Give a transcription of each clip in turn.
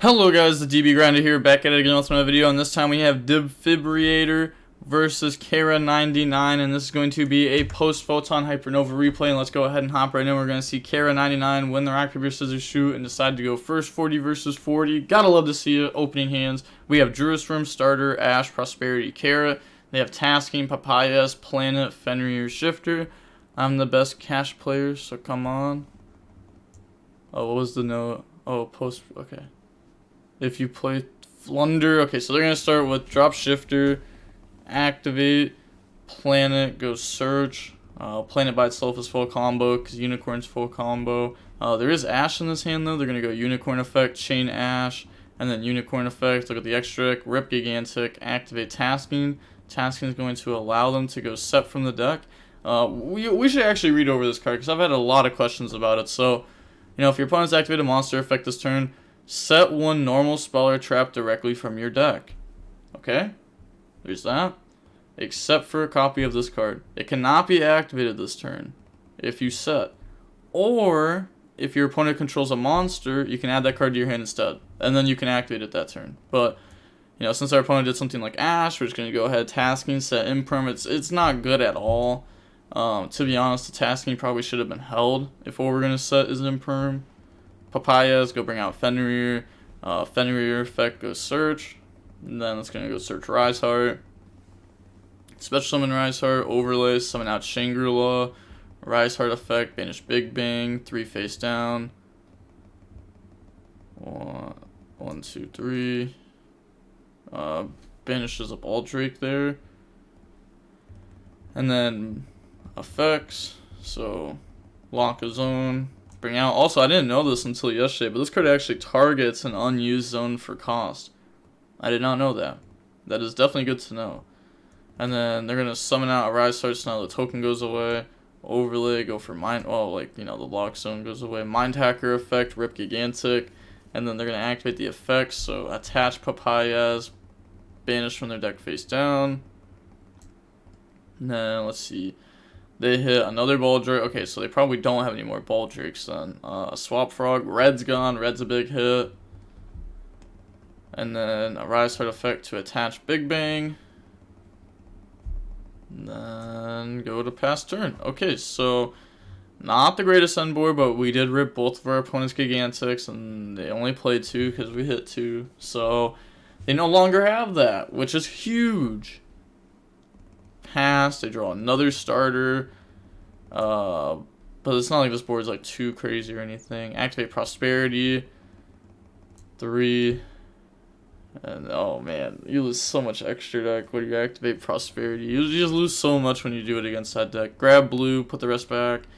Hello guys, the DB Grinder here, back at it again with another video, and this time we have Defibrillator versus Kara99, and this is going to be a post-photon hypernova replay, and let's go ahead and hop right in. We're going to see Kara99 win the rock, paper, scissors, shoot, and decide to go first. 40 versus 40, gotta love to see it. Opening hands, we have Jerusalem, Starter, Ash, Prosperity, Kara. They have Tasking, Papayas, Planet, Fenrir, Shifter. I'm the best cash player, so come on. Oh, what was the note? Oh, okay. If you play Flunder, okay, so they're going to start with Drop Shifter, Activate, Planet, go Search. Planet by itself is full combo because Unicorn's full combo. There is Ash in this hand though. They're going to go Unicorn Effect, Chain Ash, and then Unicorn Effect. Look at the extra, Rip Gigantic, Activate Tasking. Tasking is going to allow them to go Set from the deck. We should actually read over this card because I've had a lot of questions about it. So, if your opponent's activated a monster effect this turn, set one normal spell or trap directly from your deck. Okay? There's that. Except for a copy of this card. It cannot be activated this turn if you set. Or, if your opponent controls a monster, you can add that card to your hand instead. And then you can activate it that turn. But, since our opponent did something like Ash, we're just going to go ahead, Tasking, set Imperm. It's not good at all. To be honest, the Tasking probably should have been held if what we're going to set is Imperm. Papayas, go bring out Fenrir. Fenrir effect, go Search. And then it's going to go search Rise Heart. Special summon Rise Heart, overlay, summon out Shangri-La. Rise Heart effect, banish Big Bang, 3 face down. 1, 2, 3. Banishes up Drake there. And then effects, so lock a zone. Bring out. Also, I didn't know this until yesterday, but this card actually targets an unused zone for cost. I did not know that. That is definitely good to know. And then they're gonna summon out a Rise Heart, so now the token goes away. Overlay, go for Mind. Well, the lock zone goes away. Mind Hacker effect, Rip Gigantic, and then they're gonna activate the effects. So attach Papayas, banish from their deck face down. And then let's see. They hit another Drake. Okay, so they probably don't have any more Drakes then. Swap Frog. Red's gone. Red's a big hit. And then a Rise Heart effect to attach Big Bang. And then go to pass turn. Okay, so not the greatest end board, but we did rip both of our opponent's Gigantics, and they only played 2 because we hit 2. So they no longer have that, which is huge. Pass, they draw another starter, but it's not like this board is too crazy or anything. Activate Prosperity, 3, and oh man, you lose so much extra deck when you activate Prosperity. You just lose so much when you do it against that deck. Grab blue, put the rest back,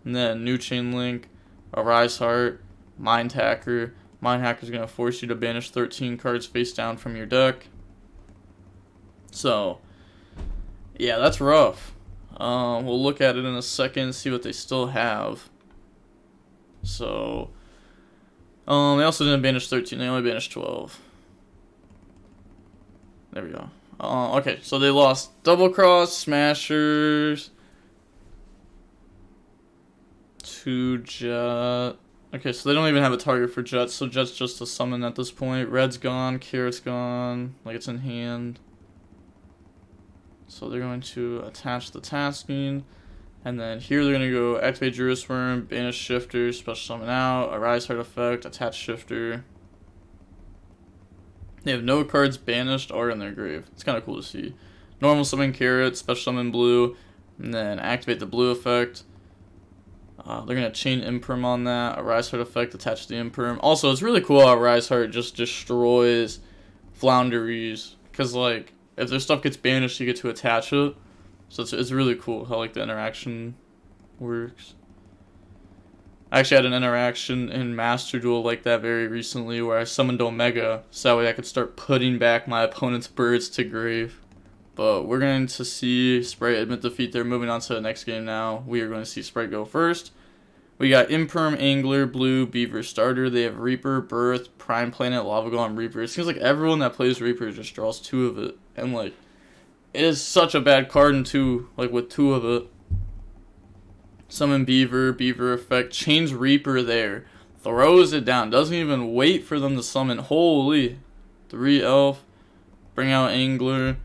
and then new Chain Link, a Rise Heart, Mind Hacker. Mind Hacker is going to force you to banish 13 cards face down from your deck. So yeah, that's rough. We'll look at it in a second, see what they still have. So, they also didn't banish 13, they only banished 12. There we go. Okay, so they lost Double Cross, Smashers, 2 Jet. Okay, so they don't even have a target for Jet, so Jet's just a summon at this point. Red's gone, Carrot's gone, it's in hand. So they're going to attach the Tasking, and then here they're going to go activate Jerusalem, banish Shifter, special summon out, a Rise Heart effect, attach Shifter. They have no cards banished or in their grave. It's kind of cool to see. Normal summon Carrot, special summon blue, and then activate the blue effect. They're going to chain Imperm on that, a Rise Heart effect, attach the Imperm. Also, it's really cool how Rise Heart just destroys Flounderies, because if their stuff gets banished, you get to attach it. So it's really cool how the interaction works. I actually had an interaction in Master Duel like that very recently where I summoned Omega so that way I could start putting back my opponent's birds to grave. But we're going to see Spright admit defeat. They're moving on to the next game now. We are going to see Spright go first. We got Imperm, Angler, Blue, Beaver, Starter. They have Reaper, Birth, Prime Planet, Lava Golem, Reaper. It seems like everyone that plays Reaper just draws 2 of it. And it is such a bad card in 2, with 2 of it. Summon Beaver, Beaver effect, change Reaper there. throws it down. Doesn't even wait for them to summon. Holy. 3 elf. Bring out Angler.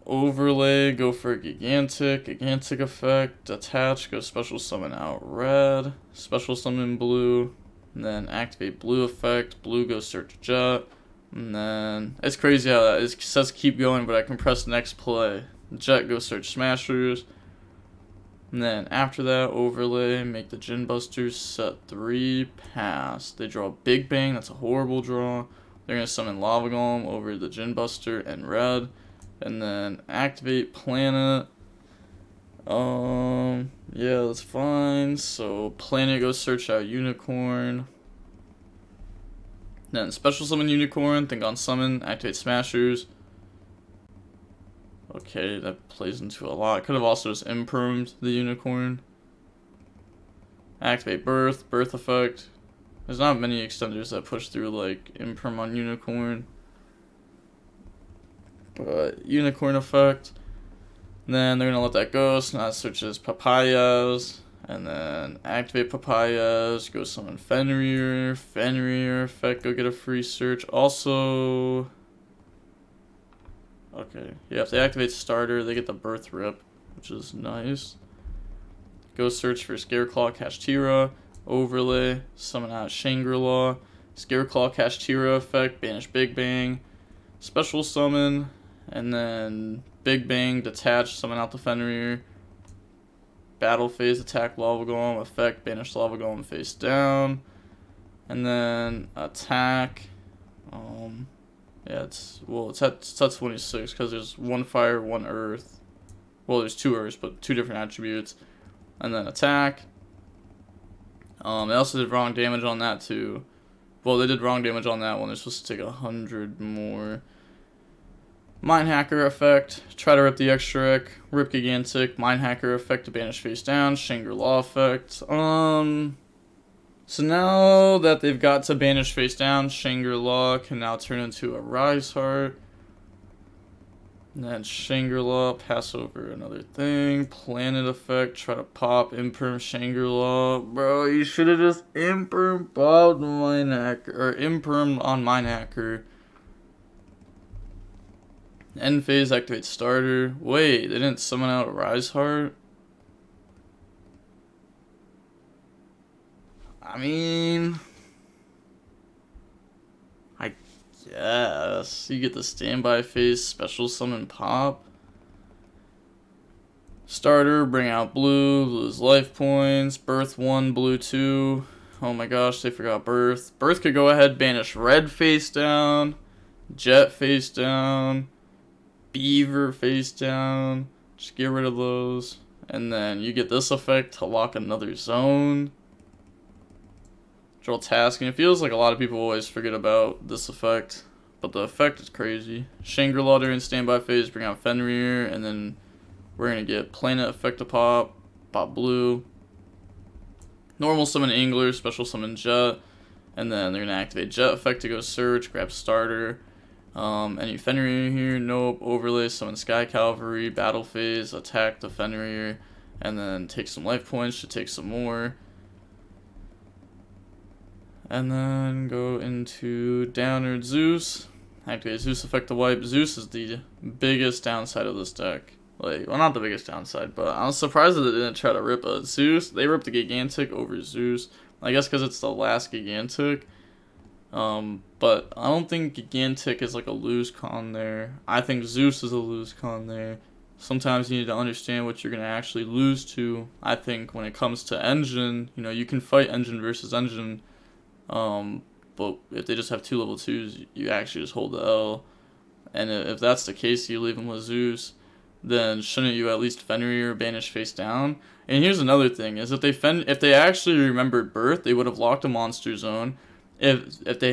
Overlay. Go for a Gigantic. Gigantic effect. Attach. Go special summon out red. Special summon blue. And then activate blue effect. Blue goes search Jet. And then it's crazy how that it says keep going, but I can press next play. Jet goes search Smashers. And then after that, overlay, make the Gin Busters set 3, pass. They draw Big Bang, that's a horrible draw. They're going to summon Lava Golem over the Gin Buster and red. And then activate Planet. Yeah, that's fine. So Planet goes search out Unicorn. Then special summon Unicorn, think on summon, activate Smashers. Okay, that plays into a lot. Could have also just impermed the Unicorn. Activate Birth, Birth effect. There's not many extenders that push through like imperm on Unicorn. But Unicorn effect. And then they're gonna let that go, so now it searches Papayas. And then activate Papayas, go summon Fenrir. Fenrir effect, go get a free search. Also, okay, yeah, if they activate starter, they get the Birth Rip, which is nice. Go search for Scareclaw Kashtira. Overlay, summon out Shangri-La. Scareclaw Kashtira effect, banish Big Bang. Special summon, and then Big Bang, detach, summon out the Fenrir. Battle phase, attack Lava Golem, effect, banish Lava Golem face down. And then attack. Yeah, it's at 26 because there's 1 fire, 1 earth. Well, there's 2 earths, but 2 different attributes. And then attack. They also did wrong damage on that too. Well, they did wrong damage on that one. They're supposed to take 100 more. Mind Hacker effect, try to rip the Extra-Ec, rip Gigantic, Mind Hacker effect to banish face down, Shangri-La effect. So now that they've got to banish face down, Shangri-La can now turn into a Rise Heart. And then Shangri-La, pass over another thing, Planet effect, try to pop, imperm Shangri-La. Bro, you should have just imperm popped Mind Hacker, or imperm on Mind Hacker. End phase, activate starter. Wait, they didn't summon out a Rise Heart? I mean, I guess. You get the standby phase, special summon pop. Starter, bring out blue, lose life points. Birth 1, blue 2. Oh my gosh, they forgot Birth. Birth could go ahead, banish red face down. Jet face down. Beaver face down. Just get rid of those. And then you get this effect to lock another zone. Draw tasking. It feels like a lot of people always forget about this effect, but the effect is crazy. Shangri-La during standby phase, bring out Fenrir, and then we're gonna get Planet effect to pop. Pop blue. Normal summon Angler, special summon Jet, and then they're gonna activate Jet effect to go search, grab starter. Any Fenrir here? Nope. Overlay, summon Sky Cavalry, battle phase, attack the Fenrir, and then take some life points to take some more. And then go into Downward Zeus. Activate Zeus effect to wipe. Zeus is the biggest downside of this deck. Like, well, not the biggest downside, but I was surprised that they didn't try to rip a Zeus. They ripped the Gigantic over Zeus. I guess because it's the last Gigantic. But I don't think Gigantic is like a lose con there. I think Zeus is a lose con there. Sometimes you need to understand what you're going to actually lose to. I think when it comes to engine, you know, you can fight engine versus engine. But if they just have 2 level 2s, you actually just hold the L. And if that's the case, you leave them with Zeus, then shouldn't you at least Fenrir or banish face down? And here's another thing, is if they actually remembered Birth, they would have locked a monster zone. If they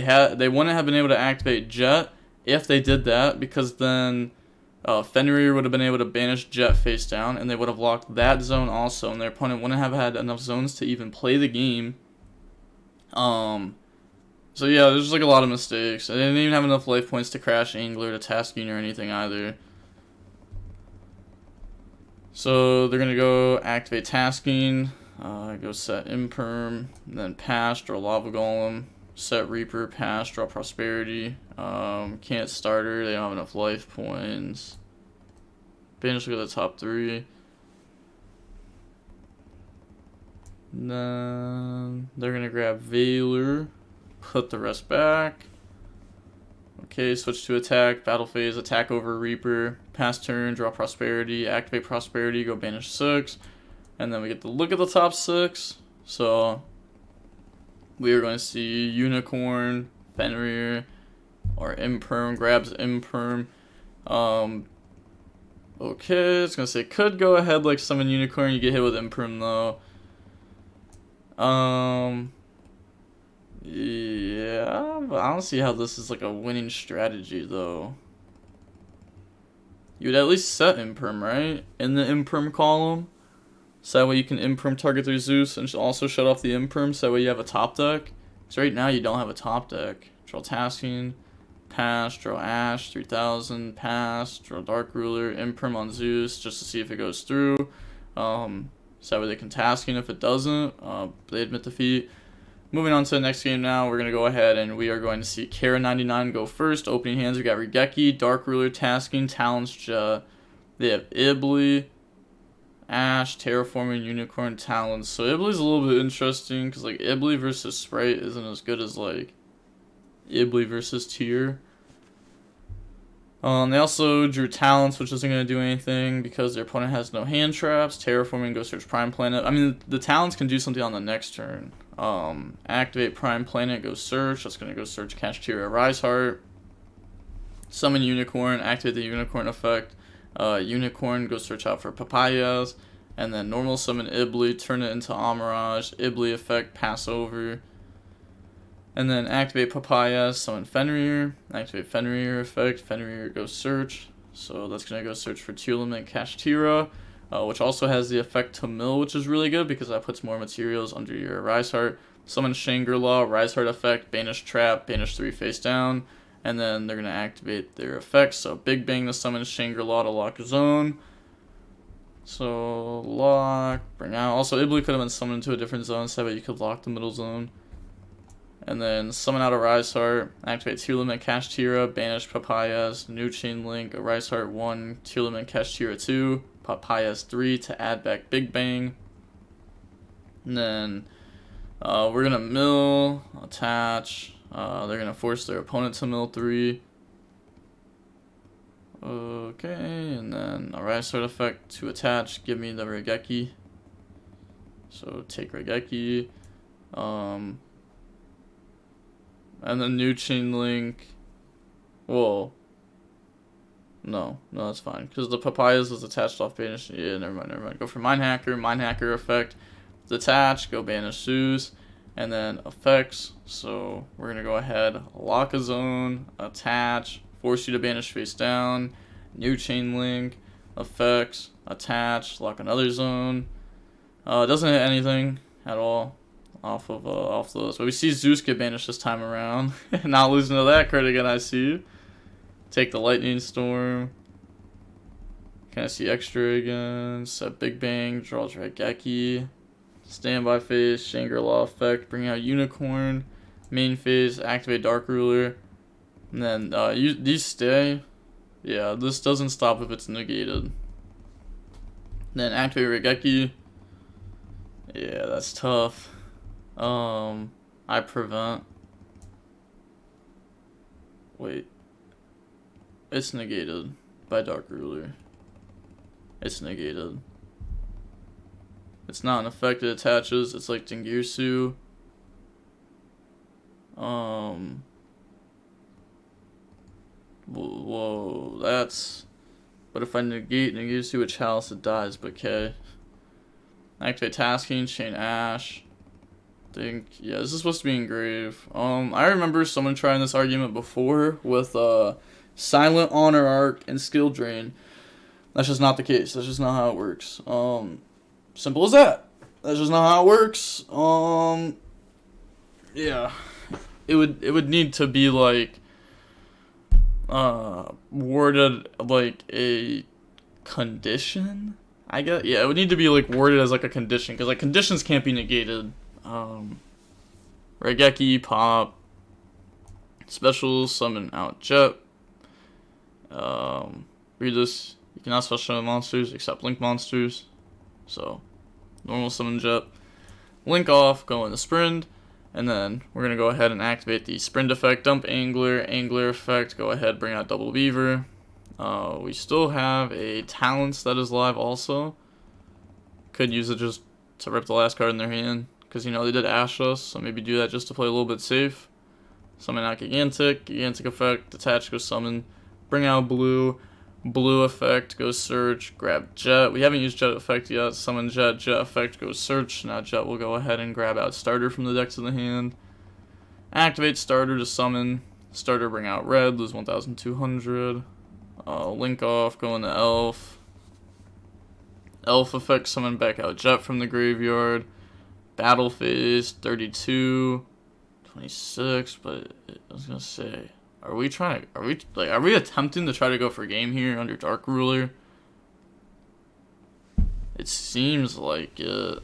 wouldn't have been able to activate Jet if they did that, because then Fenrir would have been able to banish Jet face down, and they would have locked that zone also, and their opponent wouldn't have had enough zones to even play the game. So yeah, there's just like a lot of mistakes. They didn't even have enough life points to crash Angler to tasking or anything either. So they're gonna go activate tasking. Go set Imperm, then Pass, draw Lava Golem, set Reaper, Pass, draw Prosperity. Can't starter, they don't have enough life points. Banish, look at the top 3. Then they're gonna grab Veiler, put the rest back. Okay, switch to attack, battle phase, attack over Reaper, pass turn, draw Prosperity, activate Prosperity, go banish 6, and then we get to look at the top 6. So we are going to see Unicorn, Fenrir, or Imperm, grabs Imperm. Okay, it's gonna say could go ahead like summon Unicorn, you get hit with Imperm though. Yeah, but I don't see how this is like a winning strategy though. You would at least set Imperm, right? In the Imperm column. So that way you can Imperm target their Zeus and also shut off the Imperm, so that way you have a top deck. So right now you don't have a top deck. Draw Tasking, pass, draw Ash, 3000, pass, draw Dark Ruler, Imperm on Zeus just to see if it goes through. So that way they can Tasking. If it doesn't, they admit defeat. Moving on to the next game now, we're going to go ahead and we are going to see Kara99 go first. Opening hands, we got Regeki, Dark Ruler, Tasking, Talons, they have Ibli, Ash, Terraforming, Unicorn, Talons. So Ibli's a little bit interesting because like Ibli versus Spright isn't as good as like Ibli versus Tyr. They also drew Talents, which isn't going to do anything because their opponent has no hand traps. Terraforming, go search Prime Planet. I mean, the Talents can do something on the next turn. Activate Prime Planet, go search. That's going to go search Kashtira, Rise Heart. Summon Unicorn, activate the Unicorn effect. Unicorn, go search out for Papayas. And then normal summon Ibli, turn it into Amirage. Ibli effect, pass over. And then activate Papayas, summon Fenrir. Activate Fenrir effect, Fenrir, go search. So that's going to go search for Tearlament Kashtira. Which also has the effect to mill, which is really good because that puts more materials under your Rise Heart. Summon Shangri-La, Rise Heart effect, Banish Trap, Banish 3 face down, and then they're going to activate their effects. So Big Bang to summon Shangri-La to lock a zone. So lock, bring out. Also, Ibli could have been summoned to a different zone, so that way you could lock the middle zone. And then summon out a Rise Heart, activate Tearlament Kashtira, Banish Papayas, New Chain Link, a Rise Heart 1, Tearlament Kashtira 2, Papayas 3 to add back Big Bang. And then we're going to mill, attach. They're going to force their opponent to mill 3. Okay, and then a Rise Heart effect to attach. Give me the Regeki. So take Regeki. And then New Chain Link. Whoa. No, that's fine. Because the Papayas was attached off Banish. Yeah, never mind. Go for Mind Hacker effect. Detach, go Banish Zeus. And then effects. So we're going to go ahead, lock a zone, attach, force you to Banish face down. New Chain Link, effects, attach, lock another zone. It doesn't hit anything at all off those. But we see Zeus get banished this time around. Not losing to that card again, I see. Take the Lightning Storm. Can I see extra again? Set Big Bang, draw Regeki. Standby phase, Shangri-La effect, bring out Unicorn. Main phase, activate Dark Ruler. And then these stay. Yeah, this doesn't stop if it's negated. Then activate Regeki. Yeah, that's tough. I prevent. Wait. It's negated by Dark Ruler. It's negated. It's not an effect, it attaches. It's like Dingirsu. Whoa, that's... But if I negate Ningirsu with Chalice, it dies, but okay. Activate Tasking, Chain Ash. Yeah, this is supposed to be Engrave. I remember someone trying this argument before with Silent Honor Arc and Skill Drain. That's just not the case. That's just not how it works. Simple as that. That's just not how it works. Yeah, it would need to be like worded like a condition. I guess, yeah, it would need to be like worded as like a condition, because like conditions can't be negated. Raigeki, pop, special summon out Jet. Read this. You cannot special summon monsters except link monsters. So normal summon Jet. Link off, go into Sprint, and then we're gonna go ahead and activate the Sprint effect, dump Angler, Angler effect, go ahead, bring out Double Beaver. We still have a Talents that is live also. Could use it just to rip the last card in their hand, because you know they did Ash us, so maybe do that just to play a little bit safe. Summon out Gigantic, Gigantic effect, detach, go summon, bring out Blue, Blue effect, go search, grab Jet. We haven't used Jet effect yet. Summon Jet, Jet effect, go search. Now Jet will go ahead and grab out Starter from the deck to the hand. Activate Starter to summon. Starter, bring out Red, lose 1,200. Link off, go into Elf. Elf effect, summon back out Jet from the graveyard. Battle phase, 32, 26, but I was gonna say, are we attempting to try to go for game here under Dark Ruler? It seems like it.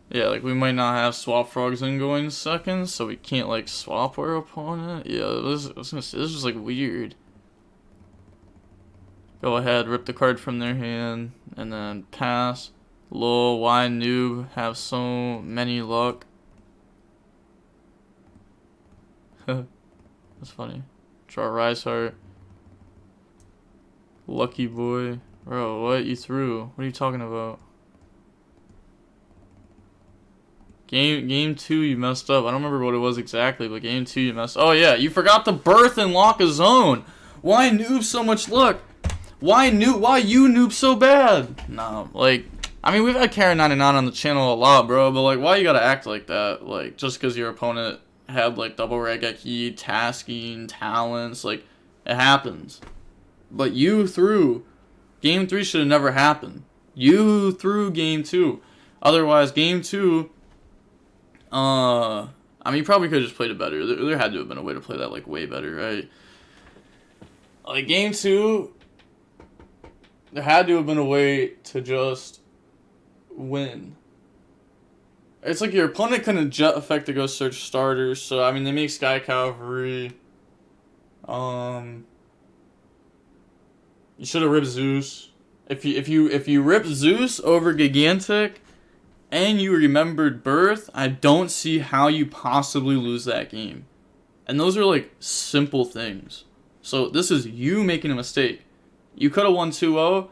Yeah, like we might not have Swap Frogs in going seconds, so we can't like swap our opponent. Yeah, I was gonna say, this is like weird. Go ahead, rip the card from their hand, and then pass. Lol, why noob have so many luck? That's funny. Draw Rise Heart. Lucky boy. Bro, what? You threw? What are you talking about? Game 2 you messed up. I don't remember what it was exactly, but game 2 you messed up. Oh yeah, you forgot to birth and lock a zone. Why noob so much luck? Why you noob so bad? Nah, like, I mean, we've had Kara99 on the channel a lot, bro, but like, why you gotta act like that? Like, just because your opponent had like double Raigeki, tasking, talents, like, it happens. But you threw. Game 3 should have never happened. You threw game 2. Otherwise, game 2, I mean, you probably could have just played it better. There had to have been a way to play that, like, way better, right? Like, game 2, there had to have been a way to just win. It's like your opponent couldn't Jet effect to go search starters, so, I mean, they make Sky Cavalry. You should have ripped Zeus. If you rip Zeus over Gigantic and you remembered Birth, I don't see how you possibly lose that game. And those are like simple things. So this is you making a mistake. You could have won 2-0,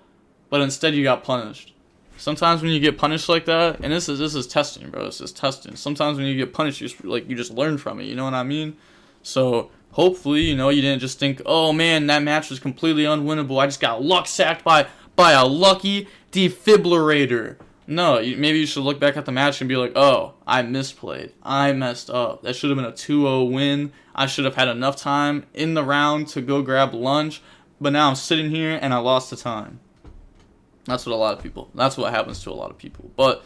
but instead you got punished. Sometimes when you get punished like that, and this is testing, bro. This is testing. Sometimes when you get punished, you just learn from it. You know what I mean? So hopefully, you know, you didn't just think, oh man, that match was completely unwinnable. I just got luck sacked by a lucky defibrillator. No, maybe you should look back at the match and be like, oh, I misplayed. I messed up. That should have been a 2-0 win. I should have had enough time in the round to go grab lunch. But now I'm sitting here and I lost the time. That's what happens to a lot of people. But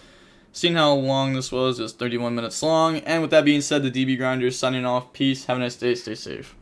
seeing how long this was, it was 31 minutes long. And with that being said, the DB Grinder is signing off. Peace. Have a nice day. Stay safe.